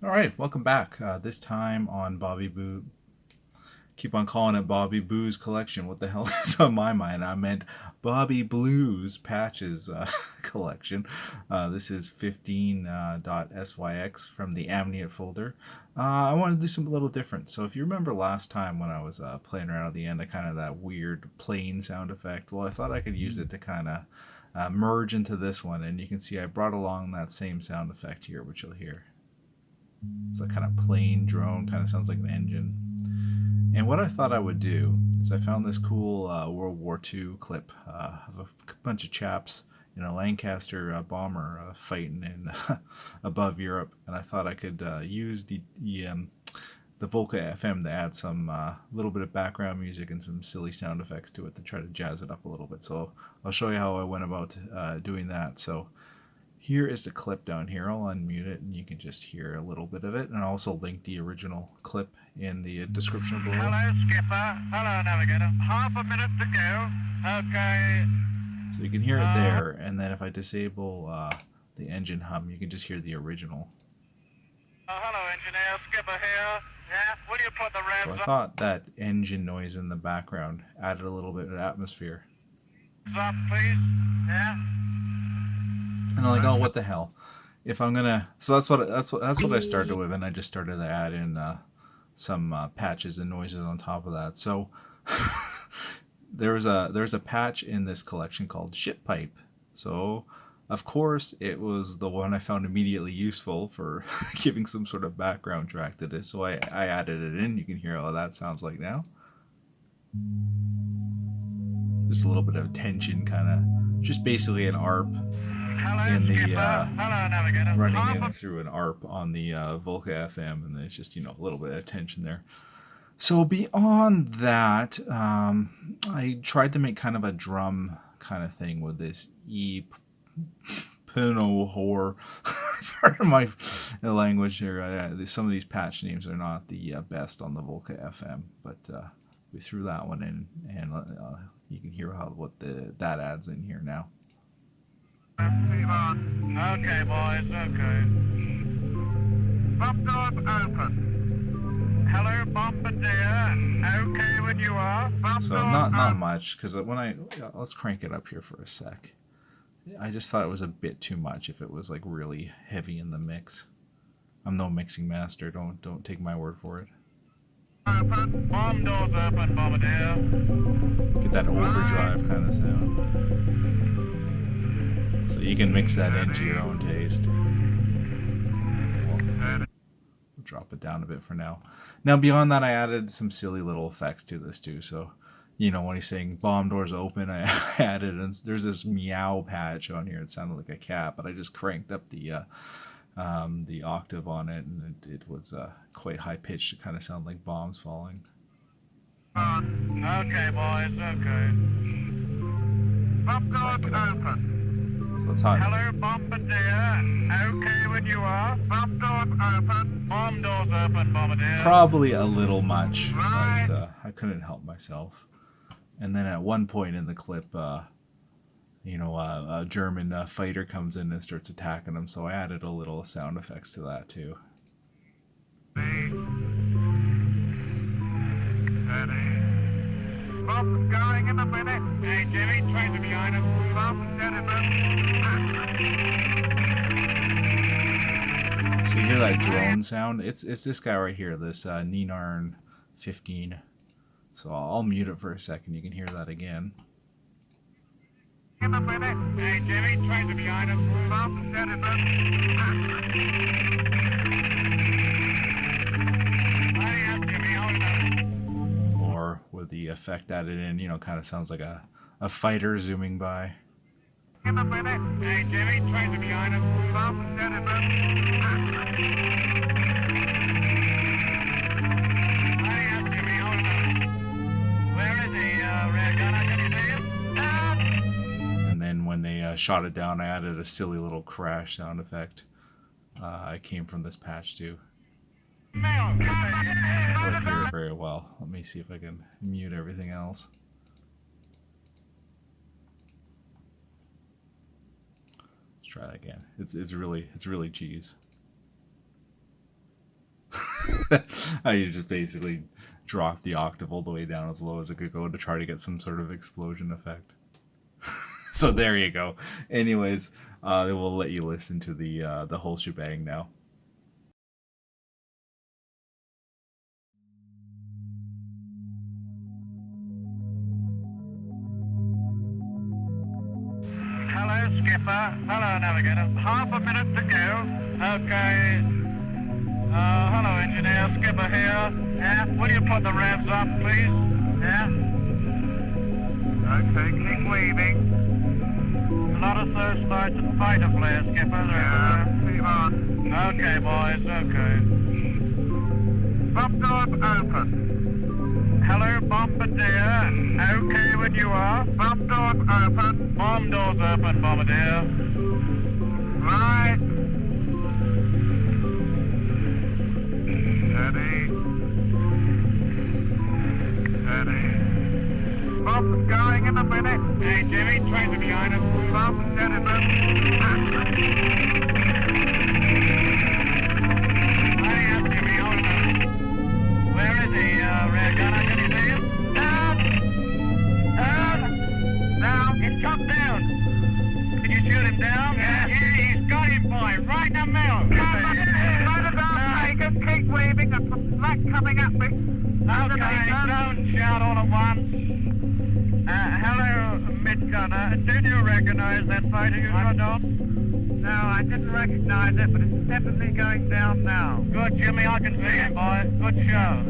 All right, welcome back. This time on Bobby Boo. Keep on calling it Bobby Boo's collection. What the hell is on my mind? I meant Bobby Blues Patches collection. This is 15.syx from the Aminet folder. I want to do something a little different. So if you remember last time when I was playing around at the end, I kind of that weird plane sound effect. Well, I thought I could use it to kind of merge into this one, and you can see I brought along that same sound effect here, which you'll hear. It's that kind of plane drone, kind of sounds like an engine. And what I thought I would do is I found this cool World War II clip of a bunch of chaps in a Lancaster bomber fighting in above Europe, and I thought I could use the Volca FM to add some little bit of background music and some silly sound effects to it to try to jazz it up a little bit. So I'll show you how I went about doing that. So here is the clip down here. I'll unmute it and you can just hear a little bit of it. And I'll also link the original clip in the description below. Hello, Skipper. Hello, Navigator. Half a minute to go. Okay. So you can hear it there. And then if I disable the engine hum, you can just hear the original. Hello, engineer. Skipper here. Yeah, will you put the So I revs thought that engine noise in the background added a little bit of atmosphere. up, please? Yeah. And I'm like, oh, what the hell? If I'm gonna, so that's what I started with, and I just started to add in some patches and noises on top of that. So there's a patch in this collection called Shit Pipe. So of course it was the one I found immediately useful for giving some sort of background track to this. So I added it in. You can hear how that sounds like now. Just a little bit of tension, kind of, just basically an ARP. In the running in through an ARP on the Volca FM, and it's just a little bit of tension there. So beyond that, I tried to make kind of a drum kind of thing with this Pino whore part of my language here. Some of these patch names are not the best on the Volca FM, but we threw that one in, and you can hear what that adds in here now. Okay, boys, okay. Bomb doors open. Hello, Bombardier. Okay when you are. So not much, because let's crank it up here for a sec. I just thought it was a bit too much if it was like really heavy in the mix. I'm no mixing master. Don't take my word for it. Open. Bomb doors open, Bombardier. Get that overdrive kind of sound. So you can mix that into your own taste. We'll drop it down a bit for now. Now beyond that, I added some silly little effects to this too. So, when he's saying bomb doors open, I added, and there's this meow patch on here. It sounded like a cat, but I just cranked up the octave on it, and it was quite high pitched to kind of sound like bombs falling. Okay, boys, okay. Bomb doors open. So that's hot. Hello, Bombardier. Okay when you are. Bomb doors open. Bomb doors open, Bombardier. Probably a little much, but I couldn't help myself. And then at one point in the clip, a German fighter comes in and starts attacking them, so I added a little sound effects to that too. Bob's going in a minute. Hey, Jimmy, train to behind us. Bob's So you hear that drone sound? It's this guy right here, this Aminet 15. So I'll mute it for a second. You can hear that again. In a minute. Hey, Jimmy, train to behind us. Bob's Or with the effect added in, kind of sounds like a fighter zooming by. In a minute. Hey, Jimmy, train to behind us. Bob's And then when they shot it down, I added a silly little crash sound effect. It came from this patch too. I don't hear it very well. Let me see if I can mute everything else. Let's try that again. It's really cheese. I just basically dropped the octave all the way down as low as it could go to try to get some sort of explosion effect. So there you go. Anyways, we'll let you listen to the whole shebang now. Hello, Skipper. Hello, Navigator. Half a minute to go. Okay. Hello, engineer. Skipper here. Yeah? Will you put the revs up, please? Yeah? Okay, keep waving. A lot of third starts and fighter flare, Skipper. Yeah, leave on. Okay, boys, okay. Bomb doors open. Hello, Bombardier. Okay when you are. Bomb doors open. Bomb doors open, Bombardier. Right. Steady. Steady. Bomb's going in a minute. Hey, Jimmy, trains are behind us. Bomb gentlemen. I am Jimmy, hold on. Where is he, rear gunner? Can you see him? Down! Down! He's come down! Can you shoot him down? Yeah, he's got him, boy, right in the middle! Right about Vegas, keep waving, there's some black coming at me. Okay, don't shout all at once. Hello, mid-gunner. Did you recognize that fighter you shot on? No, I didn't recognize it, but it's definitely going down now. Good, Jimmy, I can see him, boy. Good show.